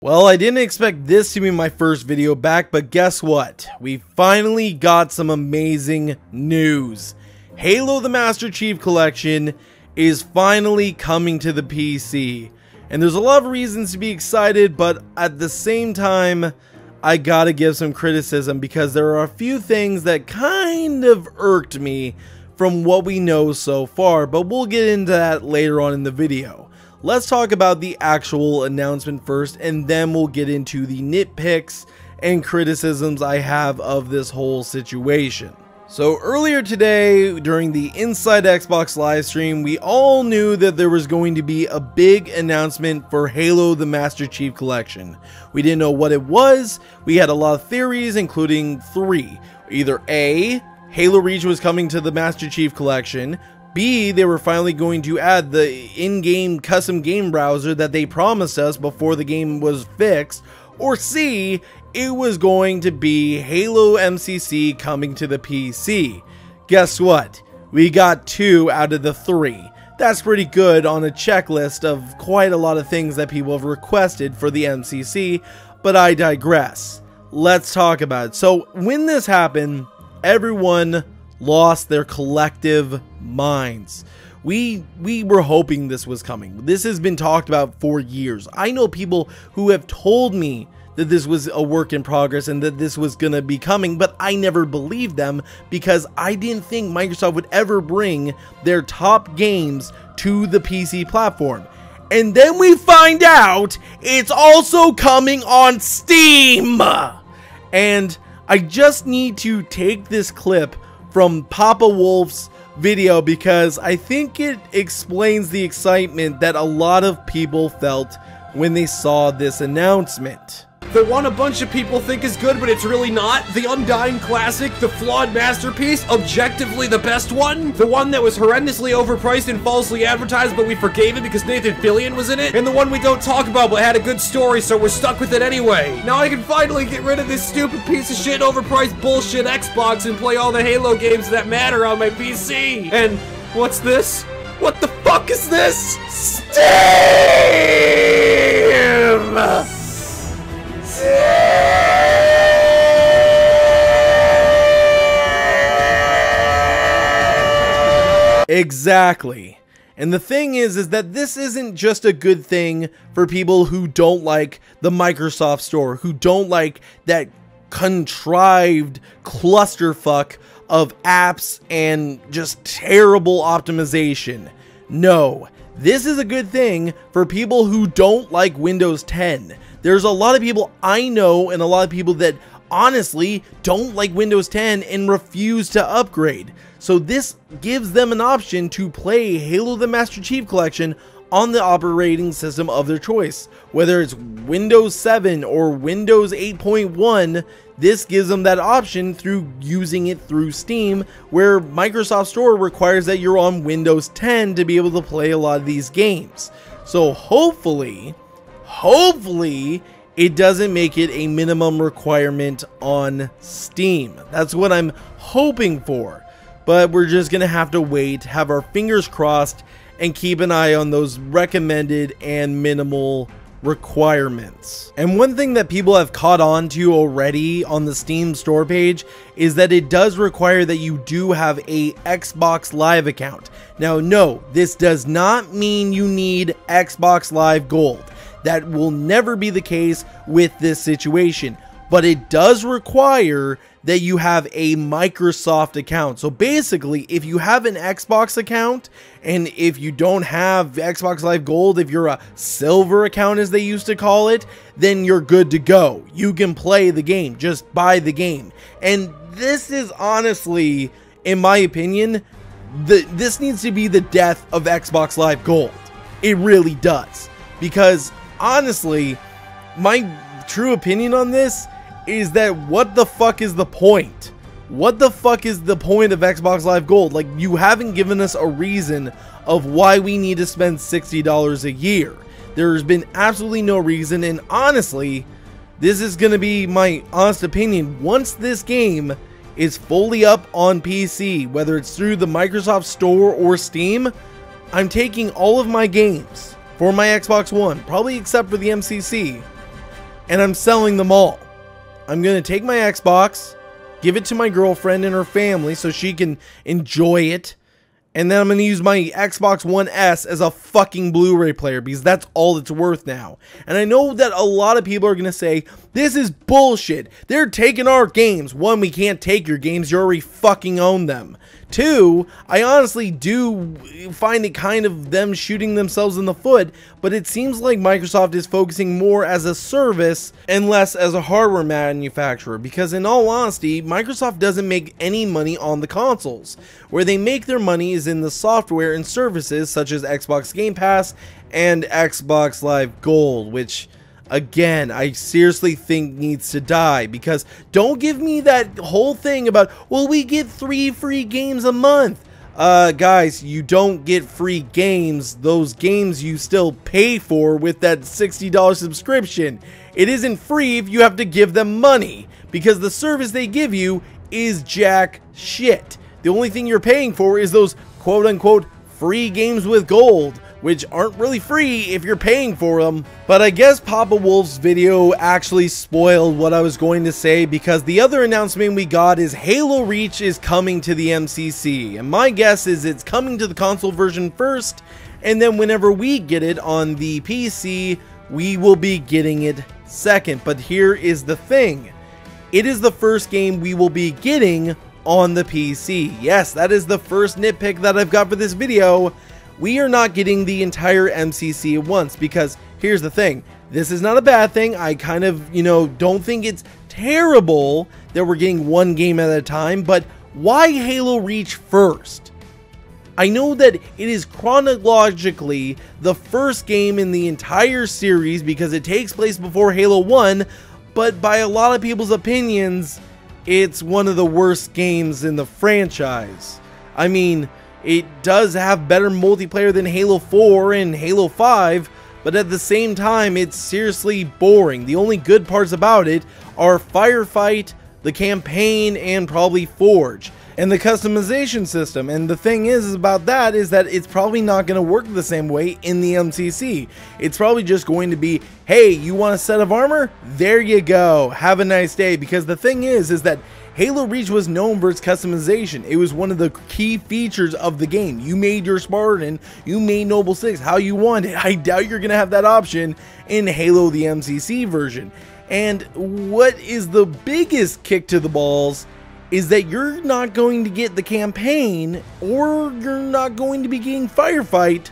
Well, I didn't expect this to be my first video back, but guess what? We finally got some amazing news. Halo the Master Chief Collection is finally coming to the PC. And there's a lot of reasons to be excited, but at the same time, I gotta give some criticism because there are a few things that kind of irked me from what we know so far, but we'll get into that later on in the video. Let's talk about the actual announcement first, and then we'll get into the nitpicks and criticisms I have of this whole situation. So earlier today, during the Inside Xbox livestream, we all knew that there was going to be a big announcement for Halo the Master Chief Collection. We didn't know what it was. We had a lot of theories, including three. Either A, Halo Reach was coming to the Master Chief Collection. B, they were finally going to add the in-game custom game browser that they promised us before the game was fixed. Or C, it was going to be Halo MCC coming to the PC. Guess what? We got 2 out of the 3. That's pretty good on a checklist of quite a lot of things that people have requested for the MCC, but I digress. Let's talk about it. So when this happened, everyone lost their collective minds. We were hoping this was coming. This has been talked about for years. I know people who have told me that this was a work in progress and that this was gonna be coming, but I never believed them because I didn't think Microsoft would ever bring their top games to the PC platform. And then we find out it's also coming on Steam! And I just need to take this clip from Papa Wolf's video because I think it explains the excitement that a lot of people felt when they saw this announcement. The one a bunch of people think is good, but it's really not. The undying classic, the flawed masterpiece, objectively the best one. The one that was horrendously overpriced and falsely advertised, but we forgave it because Nathan Fillion was in it. And the one we don't talk about, but had a good story, so we're stuck with it anyway. Now I can finally get rid of this stupid piece of shit, overpriced bullshit Xbox and play all the Halo games that matter on my PC. And what's this? What the fuck is this? Steam! Exactly. And the thing is that this isn't just a good thing for people who don't like the Microsoft Store, who don't like that contrived clusterfuck of apps and just terrible optimization. No, this is a good thing for people who don't like Windows 10. There's a lot of people I know and a lot of people that honestly don't like Windows 10 and refuse to upgrade. So this gives them an option to play Halo the Master Chief Collection on the operating system of their choice. Whether it's Windows 7 or Windows 8.1, this gives them that option through using it through Steam, where Microsoft Store requires that you're on Windows 10 to be able to play a lot of these games. So hopefully it doesn't make it a minimum requirement on Steam. That's what I'm hoping for. But we're just gonna have to wait, have our fingers crossed, and keep an eye on those recommended and minimal requirements. And one thing that people have caught on to already on the Steam store page is that it does require that you do have a Xbox Live account. Now, no, this does not mean you need Xbox Live Gold. That will never be the case with this situation, but it does require that you have a Microsoft account. So basically, if you have an Xbox account, and if you don't have Xbox Live Gold, if you're a silver account as they used to call it, then you're good to go. You can play the game, just buy the game. And this is honestly, in my opinion, this needs to be the death of Xbox Live Gold. It really does. Because honestly, my true opinion on this is that what the fuck is the point? What the fuck is the point of Xbox Live Gold? Like, you haven't given us a reason of why we need to spend $60 a year. There's been absolutely no reason, and honestly, this is going to be my honest opinion. Once this game is fully up on PC, whether it's through the Microsoft Store or Steam, I'm taking all of my games for my Xbox One, probably except for the MCC, and I'm selling them all. I'm going to take my Xbox, give it to my girlfriend and her family so she can enjoy it. And then I'm going to use my Xbox One S as a fucking Blu-ray player because that's all it's worth now. And I know that a lot of people are going to say, this is bullshit. They're taking our games. One, we can't take your games. You already fucking own them. Two, I honestly do find it kind of them shooting themselves in the foot, but it seems like Microsoft is focusing more as a service and less as a hardware manufacturer, because in all honesty, Microsoft doesn't make any money on the consoles. Where they make their money is in the software and services such as Xbox Game Pass and Xbox Live Gold, which again, I seriously think needs to die, because don't give me that whole thing about, well, we get 3 free games a month. Guys, you don't get free games. Those games you still pay for with that $60 subscription. It isn't free if you have to give them money, because the service they give you is jack shit. The only thing you're paying for is those quote-unquote free games with gold, which aren't really free if you're paying for them. But I guess Papa Wolf's video actually spoiled what I was going to say, because the other announcement we got is Halo Reach is coming to the MCC. And my guess is it's coming to the console version first, and then whenever we get it on the PC, we will be getting it second. But here is the thing. It is the first game we will be getting on the PC. Yes, that is the first nitpick that I've got for this video. We are not getting the entire MCC at once, because here's the thing. This is not a bad thing. I kind of, don't think it's terrible that we're getting one game at a time, but why Halo Reach first? I know that it is chronologically the first game in the entire series because it takes place before Halo 1, but by a lot of people's opinions, it's one of the worst games in the franchise. I mean, it does have better multiplayer than Halo 4 and Halo 5, but at the same time, it's seriously boring. The only good parts about it are Firefight, the campaign, and probably Forge, and the customization system. And the thing is about that is that it's probably not going to work the same way in the MCC. It's probably just going to be, hey, you want a set of armor? There you go. Have a nice day. Because the thing is that Halo Reach was known for its customization. It was one of the key features of the game. You made your Spartan, you made Noble 6 how you want it. I doubt you're going to have that option in Halo the MCC version. And what is the biggest kick to the balls is that you're not going to get the campaign, or you're not going to be getting Firefight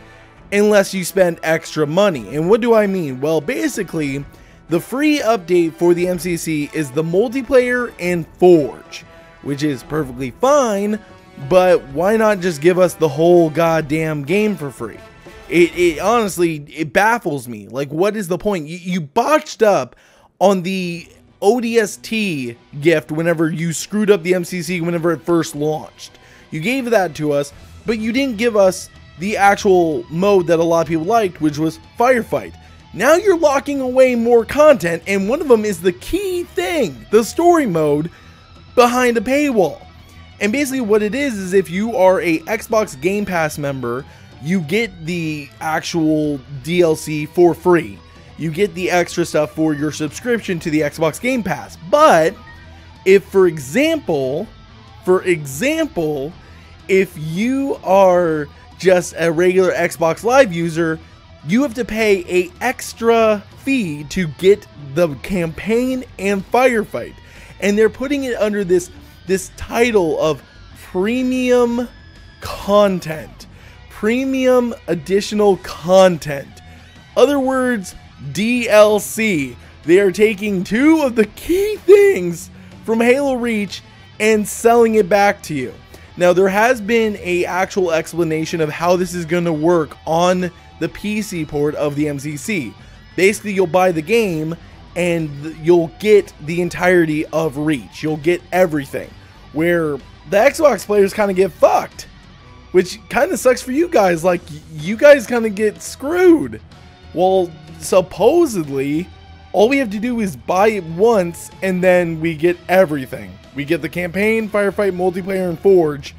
unless you spend extra money. And what do I mean? Well, basically, the free update for the MCC is the multiplayer and Forge, which is perfectly fine, but why not just give us the whole goddamn game for free? It honestly, it baffles me. Like, what is the point? You botched up on the ODST gift whenever you screwed up the MCC whenever it first launched. You gave that to us, but you didn't give us the actual mode that a lot of people liked, which was Firefight. Now you're locking away more content, and one of them is the key thing, the story mode, behind a paywall. And basically what it is if you are a Xbox Game Pass member, you get the actual DLC for free. You get the extra stuff for your subscription to the Xbox Game Pass. But if, for example, if you are just a regular Xbox Live user, you have to pay an extra fee to get the campaign and Firefight. And they're putting it under this title of premium content. Premium additional content. Other words, DLC. They are taking two of the key things from Halo Reach and selling it back to you. Now, there has been an actual explanation of how this is going to work on the PC port of the MCC. Basically, you'll buy the game and you'll get the entirety of Reach. You'll get everything. Where the Xbox players kind of get fucked, which kind of sucks for you guys. Like, you guys kind of get screwed. Well, supposedly, all we have to do is buy it once and then we get everything. We get the campaign, Firefight, multiplayer, and Forge,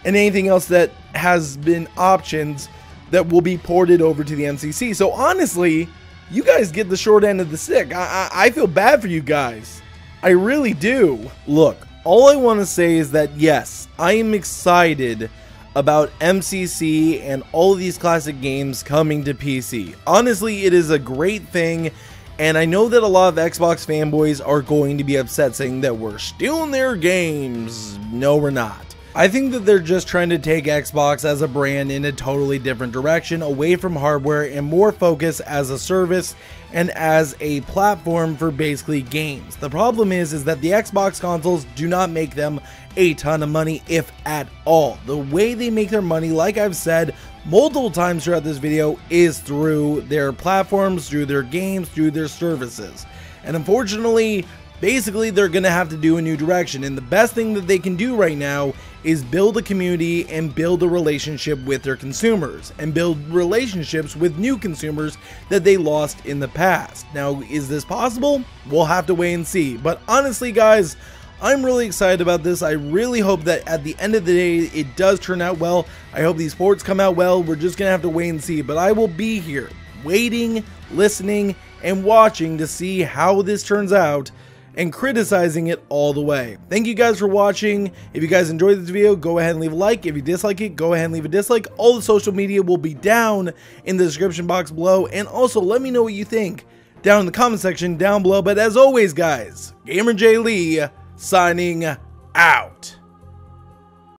and anything else that has been options that will be ported over to the MCC. So honestly, you guys get the short end of the stick. I feel bad for you guys. I really do. Look, all I want to say is that yes, I am excited about MCC and all of these classic games coming to PC. Honestly, it is a great thing, and I know that a lot of Xbox fanboys are going to be upset saying that we're stealing their games. No, we're not. I think that they're just trying to take Xbox as a brand in a totally different direction, away from hardware and more focus as a service and as a platform for basically games. The problem is that the Xbox consoles do not make them a ton of money, if at all. The way they make their money, like I've said multiple times throughout this video, is through their platforms, through their games, through their services. And unfortunately, basically they're gonna have to do a new direction, and the best thing that they can do right now is build a community and build a relationship with their consumers and build relationships with new consumers that they lost in the past. Now, is this possible? We'll have to wait and see. But honestly, guys, I'm really excited about this. I really hope that at the end of the day, it does turn out well. I hope these ports come out well. We're just gonna have to wait and see, but I will be here waiting, listening, and watching to see how this turns out, and criticizing it all the way. Thank you guys for watching. If you guys enjoyed this video, go ahead and leave a like. If you dislike it, go ahead and leave a dislike. All the social media will be down in the description box below, and also let me know what you think down in the comment section down below. But as always, guys, GamerJlee signing out.